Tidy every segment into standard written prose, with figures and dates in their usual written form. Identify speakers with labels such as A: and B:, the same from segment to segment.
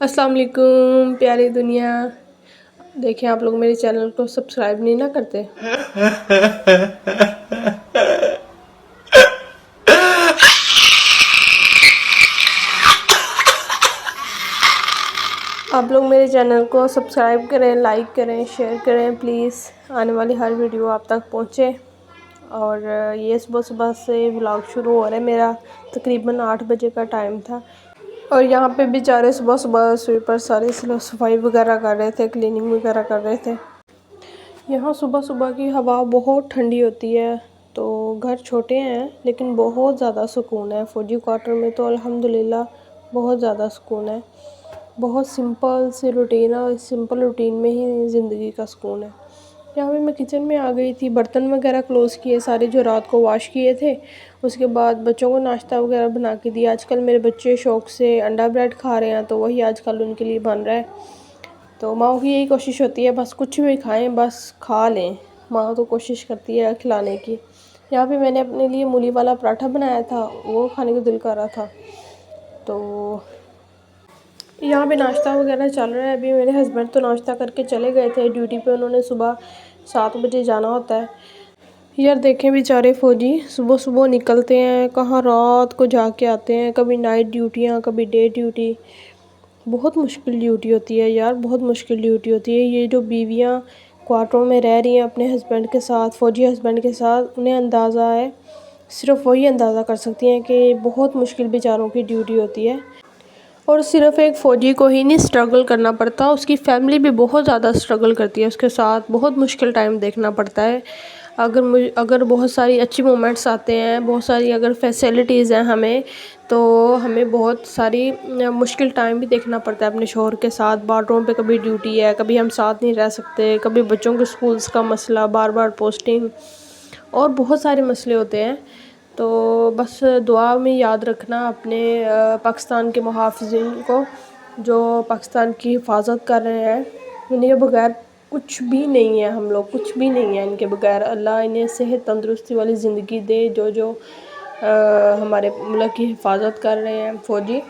A: अस्सलाम वालेकुम प्यारी दुनिया। देखिए आप लोग मेरे चैनल को सब्सक्राइब नहीं ना करते। आप लोग मेरे चैनल को सब्सक्राइब करें, लाइक करें, शेयर करें प्लीज़। आने वाली हर वीडियो आप तक पहुँचे। और ये सुबह सुबह से व्लॉग शुरू हो रहा है मेरा। तकरीबन 8 बजे का टाइम था। और यहाँ पे बेचारे सुबह सुबह स्वीपर सारे सफाई वगैरह कर रहे थे, क्लीनिंग वगैरह कर रहे थे। यहाँ सुबह सुबह की हवा बहुत ठंडी होती है। तो घर छोटे हैं लेकिन बहुत ज़्यादा सुकून है। फौजी क्वार्टर में तो अल्हम्दुलिल्लाह बहुत ज़्यादा सुकून है। बहुत सिंपल सी रूटीन है और सिंपल रूटीन में ही ज़िंदगी का सुकून है। यहाँ पे मैं किचन में आ गई थी, बर्तन वगैरह क्लोज़ किए सारे जो रात को वॉश किए थे। उसके बाद बच्चों को नाश्ता वगैरह बना के दिया। आजकल मेरे बच्चे शौक़ से अंडा ब्रेड खा रहे हैं, तो वही आजकल उनके लिए बन रहा है। तो माँ की यही कोशिश होती है बस कुछ भी खाएं, बस खा लें। माँ तो कोशिश करती है खिलाने की। यहाँ पे मैंने अपने लिए मूली वाला पराठा बनाया था, वो खाने को दिल कर रहा था। तो यहाँ पे नाश्ता वगैरह चल रहा है। अभी मेरे हस्बैंड तो नाश्ता करके चले गए थे ड्यूटी पे, उन्होंने सुबह 7 बजे जाना होता है। यार देखें बेचारे फ़ौजी सुबह सुबह निकलते हैं, कहाँ रात को जाके आते हैं। कभी नाइट ड्यूटियाँ, कभी डे ड्यूटी। बहुत मुश्किल ड्यूटी होती है यार, बहुत मुश्किल ड्यूटी होती है। ये जो बीवियाँ क्वार्टरों में रह रही हैं अपने हस्बैंड के साथ, फ़ौजी हस्बैंड के साथ, उन्हें अंदाज़ा है, सिर्फ़ वही अंदाज़ा कर सकती हैं कि बहुत मुश्किल बेचारों की ड्यूटी होती है। और सिर्फ़ एक फ़ौजी को ही नहीं स्ट्रगल करना पड़ता, उसकी फ़ैमिली भी बहुत ज़्यादा स्ट्रगल करती है उसके साथ। बहुत मुश्किल टाइम देखना पड़ता है। अगर बहुत सारी अच्छी मोमेंट्स आते हैं, बहुत सारी अगर फैसिलिटीज़ हैं हमें, तो हमें बहुत सारी मुश्किल टाइम भी देखना पड़ता है अपने शौहर के साथ। बार्डरों पे कभी ड्यूटी है, कभी हम साथ नहीं रह सकते, कभी बच्चों के स्कूल्स का मसला, बार बार पोस्टिंग, और बहुत सारे मसले होते हैं। तो बस दुआ में याद रखना अपने पाकिस्तान के मुहाफ़िज़ीन को, जो पाकिस्तान की हिफाजत कर रहे हैं। इनके बगैर कुछ भी नहीं है, हम लोग कुछ भी नहीं है इनके बगैर। अल्लाह इन्हें सेहत तंदुरुस्ती वाली ज़िंदगी दे, जो हमारे मुल्क की हिफाजत कर रहे हैं फ़ौजी।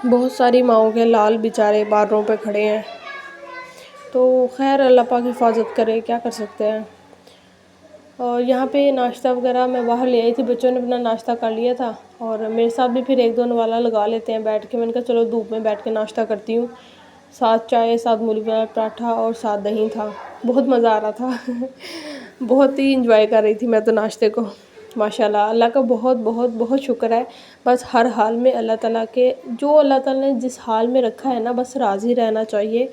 A: बहुत सारी माओं के लाल बेचारे बारों पे खड़े हैं। तो खैर अल्लाह पाक हिफाजत करे, क्या कर सकते हैं। और यहाँ पे नाश्ता वगैरह मैं बाहर ले आई थी, बच्चों ने अपना नाश्ता कर लिया था और मेरे साथ भी फिर एक दो नवाला लगा लेते हैं बैठ के। मैंने कहा चलो धूप में बैठ के नाश्ता करती हूँ। साथ चाय, साथ मूली वाला पराठा और साथ दही था। बहुत मज़ा आ रहा था। बहुत ही इंजॉय कर रही थी मैं तो नाश्ते को। माशाल्लाह अल्लाह का बहुत बहुत बहुत शुक्र है। बस हर हाल में अल्लाह ताला के, जो अल्लाह ताला ने जिस हाल में रखा है ना, बस राज़ी रहना चाहिए।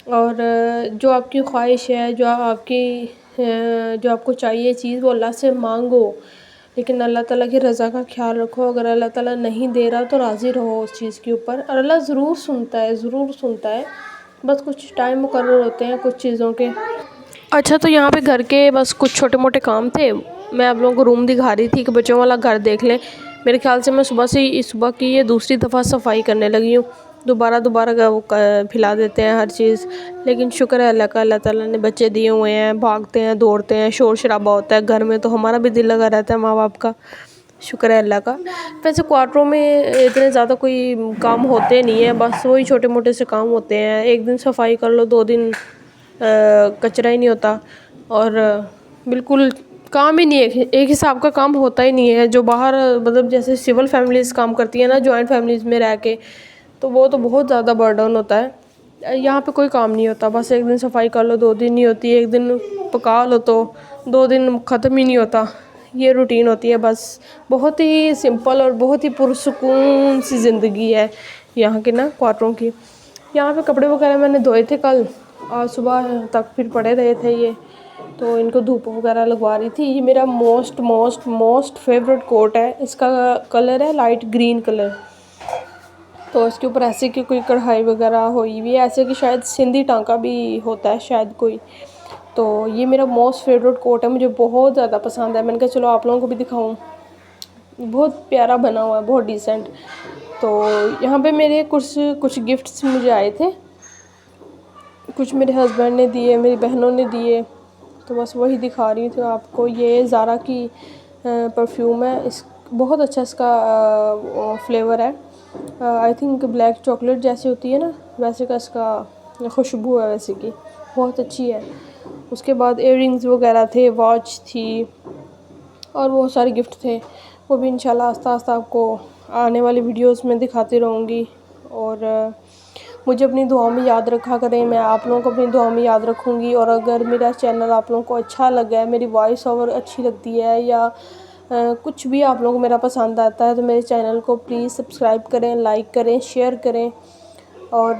A: और जो आपकी ख्वाहिश है, जो आपको चाहिए चीज़, वो अल्लाह से मांगो, लेकिन अल्लाह ताला की रज़ा का ख्याल रखो। अगर अल्लाह ताला नहीं दे रहा तो राज़ी रहो उस चीज़ के ऊपर, और अल्लाह ज़रूर सुनता है, ज़रूर सुनता है। बस कुछ टाइम मुकर्रर होते हैं कुछ चीज़ों के। अच्छा, तो यहाँ पे घर के बस कुछ छोटे मोटे काम थे। मैं आप लोगों को रूम दिखा रही थी कि बच्चों वाला घर देख लें। मेरे ख्याल से मैं सुबह की ये दूसरी दफ़ा सफाई करने लगी हूँ। दोबारा वो फैला देते हैं हर चीज़। लेकिन शुक्र है अल्लाह का, अल्लाह ताला ने बच्चे दिए हुए हैं, भागते हैं, दौड़ते हैं, शोर शराबा होता है घर में, तो हमारा भी दिल लगा रहता है माँ बाप का। शुक्र है अल्लाह का। वैसे क्वार्टरों में इतने ज़्यादा कोई काम होते नहीं है, बस वही छोटे मोटे से काम होते हैं। एक दिन सफाई कर लो, 2 दिन कचरा ही नहीं होता। और बिल्कुल काम ही नहीं है, एक हिसाब का काम होता ही नहीं है। जो बाहर मतलब जैसे सिविल फैमिलीज़ काम करती है ना, जॉइंट फैमिलीज़ में रह के, तो वो तो बहुत ज़्यादा बर्डन होता है। यहाँ पे कोई काम नहीं होता, बस एक दिन सफाई कर लो, 2 दिन नहीं होती, एक दिन पका लो तो 2 दिन ख़त्म ही नहीं होता। ये रूटीन होती है बस। बहुत ही सिंपल और बहुत ही पुरसुकून सी ज़िंदगी है यहाँ के ना क्वार्टरों की। यहाँ पे कपड़े वगैरह मैंने धोए थे कल, और सुबह तक फिर पड़े रहे थे ये, तो इनको धूप वगैरह लगवा रही थी। ये मेरा मोस्ट फेवरेट कोट है। इसका कलर है लाइट ग्रीन कलर। तो इसके ऊपर ऐसे की कोई कढ़ाई वगैरह हुई हुई है, ऐसे कि शायद सिंधी टांका भी होता है शायद कोई। तो ये मेरा मोस्ट फेवरेट कोट है, मुझे बहुत ज़्यादा पसंद है। मैंने कहा चलो आप लोगों को भी दिखाऊं। बहुत प्यारा बना हुआ है, बहुत डिसेंट। तो यहाँ पे मेरे कुछ गिफ्ट्स मुझे आए थे, कुछ मेरे हस्बैंड ने दिए, मेरी बहनों ने दिए, तो बस वही दिखा रही थी आपको। ये ज़ारा की परफ्यूम है, इस बहुत अच्छा इसका फ्लेवर है। आई थिंक ब्लैक चॉकलेट जैसी होती है ना, वैसे का इसका खुशबू है वैसे की, बहुत अच्छी है। उसके बाद इयररिंग्स वगैरह थे, वॉच थी और बहुत सारे गिफ्ट थे। वो भी इंशाल्लाह आस्ता आस्ता आपको आने वाली वीडियोस में दिखाती रहूँगी। और मुझे अपनी दुआओं में याद रखा करें, मैं आप लोगों को अपनी दुआओं में याद रखूँगी। और अगर मेरा चैनल आप लोगों को अच्छा लगा है, मेरी वॉइस ओवर अच्छी लगती है या कुछ भी आप लोगों को मेरा पसंद आता है, तो मेरे चैनल को प्लीज़ सब्सक्राइब करें, लाइक करें, शेयर करें और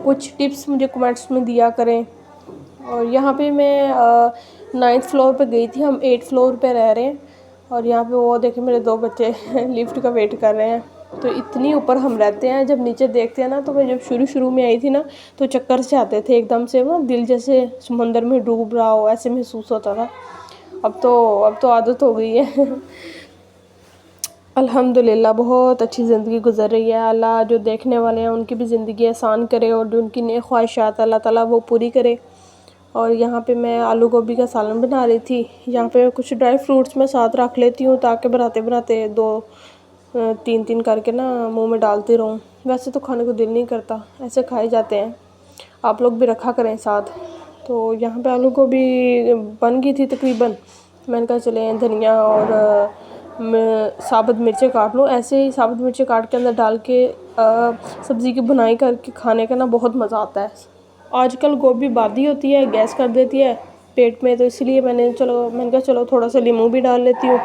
A: कुछ टिप्स मुझे कमेंट्स में दिया करें। और यहाँ पे मैं 9th फ्लोर पे गई थी, हम 8th फ्लोर पे रह रहे हैं। और यहाँ पे वो देखे मेरे 2 बच्चे लिफ्ट का वेट कर रहे हैं। तो इतनी ऊपर हम रहते हैं, जब नीचे देखते हैं ना, तो मैं जब शुरू में आई थी ना, तो चक्कर से आते थे एकदम से, वो दिल जैसे समंदर में डूब रहा हो ऐसे महसूस होता था। अब तो आदत हो गई है। अल्हम्दुलिल्लाह बहुत अच्छी ज़िंदगी गुजर रही है। अल्लाह जो देखने वाले हैं उनकी भी ज़िंदगी आसान करे और जो उनकी नेक ख्वाहिशात अल्लाह ताला वो पूरी करे। और यहाँ पे मैं आलू गोभी का सालन बना रही थी। यहाँ पे कुछ ड्राई फ्रूट्स मैं साथ रख लेती हूँ ताकि बनाते बनाते 2-3 करके ना मुंह में डालती रहूँ। वैसे तो खाने को दिल नहीं करता, ऐसे खाए जाते हैं, आप लोग भी रखा करें साथ। तो यहाँ पे आलू गोभी बन गई थी तकरीबन। मैंने कहा चले धनिया और साबुत मिर्चें काट लूँ। ऐसे ही साबुत मिर्चें काट के अंदर डाल के सब्ज़ी की बुनाई करके खाने का ना बहुत मज़ा आता है। आजकल गोभी बादी होती है, गैस कर देती है पेट में, तो इसलिए मैंने कहा चलो थोड़ा सा नींबू भी डाल लेती हूँ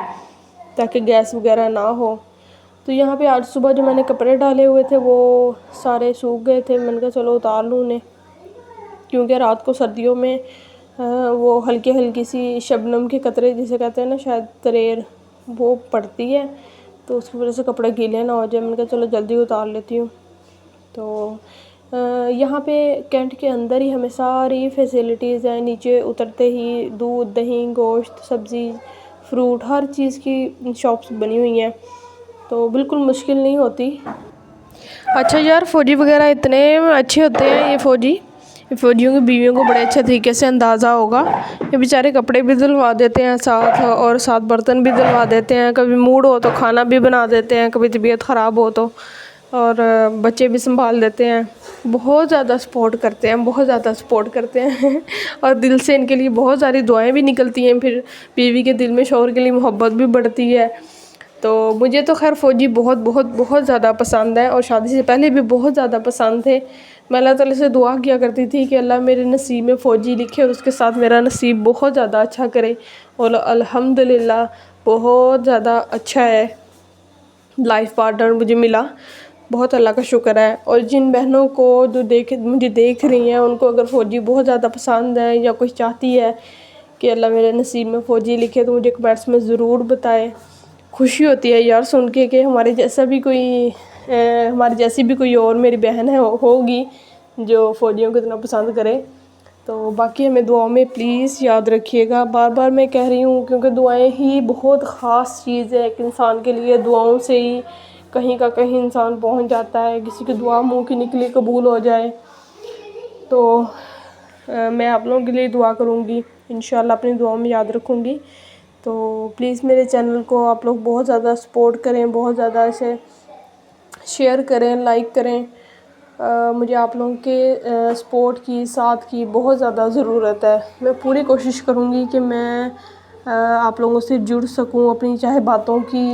A: ताकि गैस वगैरह ना हो। तो यहाँ पे आज सुबह जो मैंने कपड़े डाले हुए थे वो सारे सूख गए थे। मैंने कहा चलो उतार लूँ उन्हें, क्योंकि रात को सर्दियों में वो हल्की हल्की सी शबनम के कतरे जिसे कहते हैं ना, शायद तरेर, वो पड़ती है, तो उसकी वजह से कपड़े गीले ना हो जाए। मैंने कहा चलो जल्दी उतार लेती हूँ। तो यहाँ पे कैंट के अंदर ही हमें सारी फैसिलिटीज़ हैं। नीचे उतरते ही दूध, दही, गोश्त, सब्ज़ी, फ्रूट, हर चीज़ की शॉप्स बनी हुई हैं, तो बिल्कुल मुश्किल नहीं होती। अच्छा यार, फ़ौजी वगैरह इतने अच्छे होते हैं ये फ़ौजियों की बीवियों को बड़े अच्छे तरीके से अंदाज़ा होगा। ये बेचारे कपड़े भी धुलवा देते हैं साथ, और साथ बर्तन भी धुलवा देते हैं, कभी मूड हो तो खाना भी बना देते हैं, कभी तबीयत ख़राब हो तो, और बच्चे भी संभाल देते हैं। बहुत ज़्यादा सपोर्ट करते हैं, बहुत ज़्यादा सपोर्ट करते हैं। और दिल से इनके लिए बहुत सारी दुआएं भी निकलती हैं। फिर बीवी के दिल में शौहर के लिए मोहब्बत भी बढ़ती है। तो मुझे तो खैर फ़ौजी बहुत बहुत बहुत ज़्यादा पसंद है, और शादी से पहले भी बहुत ज़्यादा पसंद थे। मैं अल्लाह ताला से दुआ किया करती थी कि अल्लाह मेरे नसीब में फ़ौजी लिखे और उसके साथ मेरा नसीब बहुत ज़्यादा अच्छा करे। और अल्हम्दुलिल्लाह बहुत ज़्यादा अच्छा है, लाइफ पार्टनर मुझे मिला, बहुत अल्लाह का शुक्र है। और जिन बहनों को जो मुझे देख रही हैं, उनको अगर फ़ौजी बहुत ज़्यादा पसंद है या कोई चाहती है कि अल्लाह मेरे नसीब में फ़ौजी लिखे, तो मुझे कमेंट्स में ज़रूर बताएं। खुशी होती है यार सुन के कि हमारे जैसी भी कोई और मेरी बहन है होगी जो फ़ौजियों को इतना पसंद करे। तो बाकी हमें दुआओं में प्लीज़ याद रखिएगा, बार बार मैं कह रही हूँ, क्योंकि दुआएं ही बहुत ख़ास चीज़ है एक इंसान के लिए। दुआओं से ही कहीं का कहीं इंसान पहुँच जाता है। किसी की दुआ मुँह की निकली कबूल हो जाए, तो मैं आप लोगों के लिए दुआ करूँगी, इंशाल्लाह अपनी दुआओं में याद रखूँगी। तो प्लीज़ मेरे चैनल को आप लोग बहुत ज़्यादा सपोर्ट करें, बहुत ज़्यादा इसे शेयर करें, लाइक करें। मुझे आप लोगों के सपोर्ट की, साथ की बहुत ज़्यादा ज़रूरत है। मैं पूरी कोशिश करूँगी कि मैं आप लोगों से जुड़ सकूँ अपनी, चाहे बातों की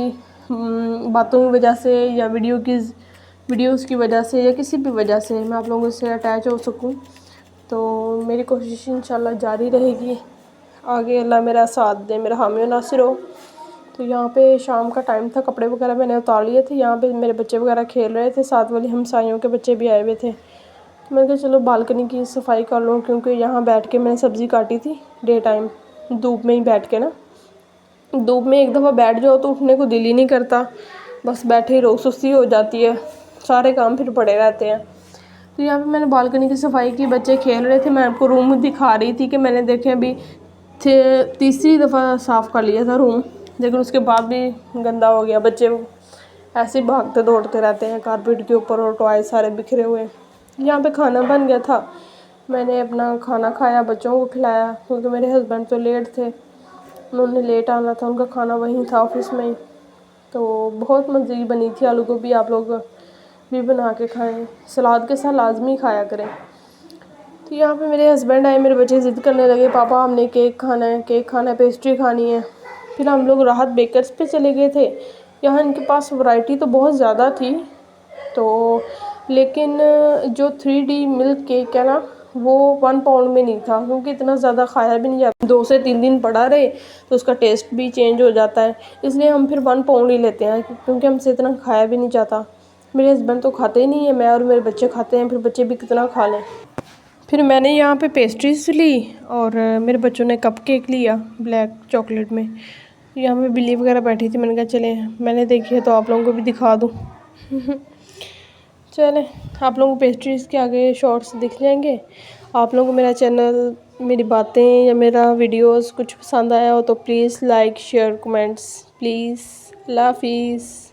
A: वजह से या वीडियोज़ की वजह से या किसी भी वजह से मैं आप लोगों से अटैच हो सकूँ। तो मेरी कोशिश इंशाल्लाह जारी रहेगी। आगे अल्लाह मेरा साथ दे, मेरा हामी नासिर हो। तो यहाँ पे शाम का टाइम था, कपड़े वगैरह मैंने उतार लिए थे। यहाँ पे मेरे बच्चे वगैरह खेल रहे थे, साथ वाली हमसायों के बच्चे भी आए हुए थे। तो मैंने कहा चलो बालकनी की सफाई कर लूँ, क्योंकि यहाँ बैठ के मैंने सब्ज़ी काटी थी डे टाइम, धूप में ही बैठ के ना। धूप में एक दफ़ा बैठ जाओ तो उठने को दिल ही नहीं करता, बस बैठे ही रहो, सुस्ती हो जाती है, सारे काम फिर पड़े रहते हैं। तो यहाँ पे मैंने बालकनी की सफाई की, बच्चे खेल रहे थे, मैं आपको रूम दिखा रही थी कि मैंने देखे अभी तीसरी दफ़ा साफ़ कर लिया था रूम, लेकिन उसके बाद भी गंदा हो गया। बच्चे ऐसे ही भागते दौड़ते रहते हैं कारपेट के ऊपर, और टॉय सारे बिखरे हुए। यहाँ पे खाना बन गया था, मैंने अपना खाना खाया, बच्चों को खिलाया, क्योंकि मेरे हस्बैंड तो लेट थे, उन्होंने लेट आना था, उनका खाना वहीं था ऑफिस में ही। तो बहुत मज़े की बनी थी आलू गोभी, आप लोग भी बना के खाएं, सलाद के साथ लाजमी खाया करें। तो यहाँ पे मेरे हस्बैंड आए, मेरे बच्चे ज़िद करने लगे, पापा हमने केक खाना है, केक खाना है, पेस्ट्री खानी है। फिर हम लोग राहत बेकर्स पे चले गए थे। यहाँ इनके पास वैरायटी तो बहुत ज़्यादा थी, तो लेकिन जो 3D मिल्क केक है ना, वो 1 पाउंड में नहीं था, क्योंकि इतना ज़्यादा खाया भी नहीं जाता, 2 से 3 दिन पड़ा रहे तो उसका टेस्ट भी चेंज हो जाता है। इसलिए हम फिर 1 पाउंड ही लेते हैं, क्योंकि हमसे इतना खाया भी नहीं जाता। मेरे हस्बैंड तो खाते ही नहीं है, मैं और मेरे बच्चे खाते हैं, फिर बच्चे भी कितना खा लें। फिर मैंने यहाँ पे पेस्ट्रीज ली और मेरे बच्चों ने कप केक लिया ब्लैक चॉकलेट में। यहाँ पे बिल्ली वगैरह बैठी थी, मैंने कहा चले मैंने देखी है तो आप लोगों को भी दिखा दूँ। चलें, आप लोगों को पेस्ट्रीज़ के आगे शॉर्ट्स दिख जाएंगे। आप लोगों को मेरा चैनल, मेरी बातें या मेरा वीडियोस कुछ पसंद आया हो तो please like share comments please. Allah हाफिज़।